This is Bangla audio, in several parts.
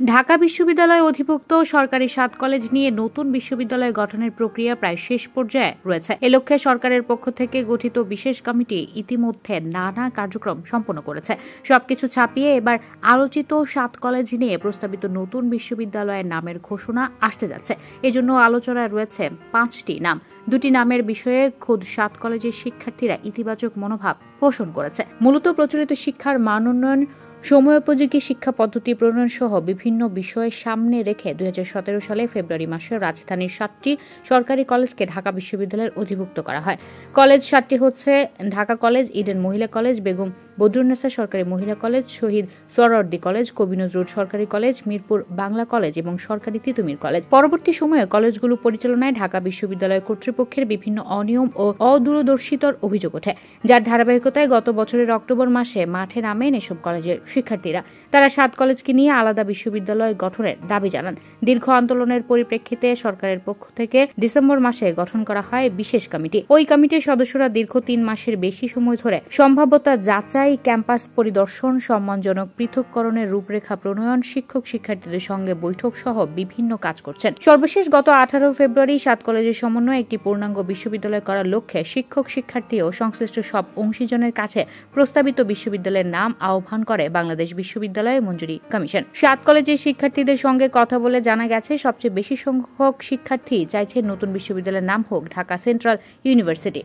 ঢাকা বিশ্ববিদ্যালয় অধিভুক্ত সরকারি 7 কলেজ নিয়ে নতুন বিশ্ববিদ্যালয় গঠনের প্রক্রিয়া প্রায় শেষ পর্যায়ে রয়েছে। এ লক্ষ্যে সরকারের পক্ষ থেকে গঠিত বিশেষ কমিটি ইতিমধ্যে নানা কার্যক্রম সম্পন্ন করেছে। সবকিছু ছাপিয়ে এবার আলোচিত 7 কলেজ নিয়ে প্রস্তাবিত নতুন বিশ্ববিদ্যালয়ের নামের ঘোষণা আসতে যাচ্ছে। এজন্য আলোচনায় রয়েছে 5টি নাম। 2টি নামের বিষয়ে খোদ 7 কলেজের শিক্ষার্থীরা ইতিবাচক মনোভাব পোষণ করেছে। মূলত প্রচলিত শিক্ষার মান উন্নয়ন, সময়োপযোগী শিক্ষা পদ্ধতি প্রণয়ন সহ বিভিন্ন বিষয় সামনে রেখে 2017 সালে ফেব্রুয়ারি মাসে রাজধানীর 7টি সরকারি কলেজকে ঢাকা বিশ্ববিদ্যালয়ের অধিভুক্ত করা হয়। কলেজ 7টি হচ্ছে ঢাকা কলেজ, ইডেন মহিলা কলেজ, বেগম বদরুন্নেসা সরকারি মহিলা কলেজ, শহীদ সোহরাওয়ার্দী কলেজ, কবি নজরুল সরকারি কলেজ, মিরপুর বাংলা কলেজ এবং সরকারি তিতুমির কলেজ। পরবর্তী সময়ে কলেজগুলো পরিচালনায় ঢাকা বিশ্ববিদ্যালয় কর্তৃপক্ষের বিভিন্ন অনিয়ম ও অদূরদর্শিতার অভিযোগ ওঠে, যার ধারাবাহিকতায় গত বছরের অক্টোবর মাসে মাঠে নামেন এসব কলেজের শিক্ষার্থীরা। তারা 7 কলেজকে নিয়ে আলাদা বিশ্ববিদ্যালয় গঠনের দাবি জানান। দীর্ঘ আন্দোলনের পরিপ্রেক্ষিতে সরকারের পক্ষ থেকে ডিসেম্বর মাসে গঠন করা হয় বিশেষ কমিটি। ওই কমিটির সদস্যরা দীর্ঘ 3 মাসের বেশি সময় ধরে সম্ভাব্যতা যাচাই, ক্যাম্পাস পরিদর্শন, সম্মানজনক পৃথককরণের রূপরেখা প্রণয়ন, শিক্ষক শিক্ষার্থীদের সঙ্গে বৈঠক সহ বিভিন্ন কাজ করছেন। সর্বশেষ গত 18 ফেব্রুয়ারি 7 কলেজের সমন্বয়ে একটি পূর্ণাঙ্গ বিশ্ববিদ্যালয় করার লক্ষ্যে শিক্ষক শিক্ষার্থী ও সংশ্লিষ্ট সব অংশীজনের কাছে প্রস্তাবিত বিশ্ববিদ্যালয়ের নাম আহ্বান করে বাংলাদেশ বিশ্ববিদ্যালয় মঞ্জুরি কমিশন। 7 কলেজের শিক্ষার্থীদের সঙ্গে কথা বলে জানা গেছে, সবচেয়ে বেশি সংখ্যক শিক্ষার্থী চাইছে নতুন বিশ্ববিদ্যালয়ের নাম হোক ঢাকা সেন্ট্রাল ইউনিভার্সিটি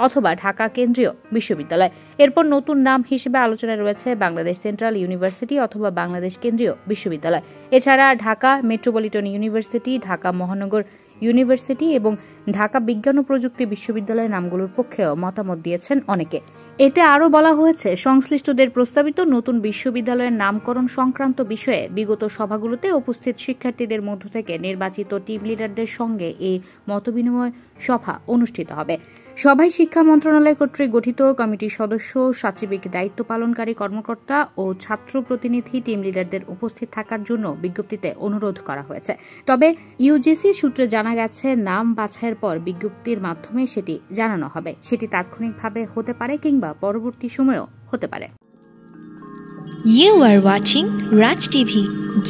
অথবা ঢাকা কেন্দ্রীয় বিশ্ববিদ্যালয়। এরপর নতুন নাম হিসেবে আলোচনায় রয়েছে বাংলাদেশ সেন্ট্রাল ইউনিভার্সিটি অথবা বাংলাদেশ কেন্দ্রীয় বিশ্ববিদ্যালয়। এছাড়া ঢাকা মেট্রোপলিটন ইউনিভার্সিটি, ঢাকা মহানগর ইউনিভার্সিটি এবং ঢাকা বিজ্ঞান ও প্রযুক্তি বিশ্ববিদ্যালয়ের নামগুলোর পক্ষেও মতামত দিয়েছেন অনেকে। এতে আরও বলা হয়েছে, সংশ্লিষ্টদের প্রস্তাবিত নতুন বিশ্ববিদ্যালয়ের নামকরণ সংক্রান্ত বিষয়ে বিগত সভাগুলোতে উপস্থিত শিক্ষার্থীদের মধ্য থেকে নির্বাচিত টিম লিডারদের সঙ্গে এই মতবিনিময় সভা অনুষ্ঠিত হবে। সভায় শিক্ষা মন্ত্রণালয় কর্তৃক গঠিত কমিটির সদস্য, সচিবিক দায়িত্ব পালনকারী কর্মকর্তা ও ছাত্র প্রতিনিধি টিম লিডারদের উপস্থিত থাকার জন্য বিজ্ঞপ্তিতে অনুরোধ করা হয়েছে। তবে ইউজিসি সূত্রে জানা গেছে, নাম বাছাইয়ের পর বিজ্ঞপ্তির মাধ্যমে সেটি জানানো হবে। সেটি তাৎক্ষণিকভাবে হতে পারে কিংবা পরবর্তী সময়েও হতে পারে। You are watching Raj TV,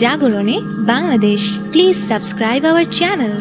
জাগরণে Bangladesh. Please subscribe our channel.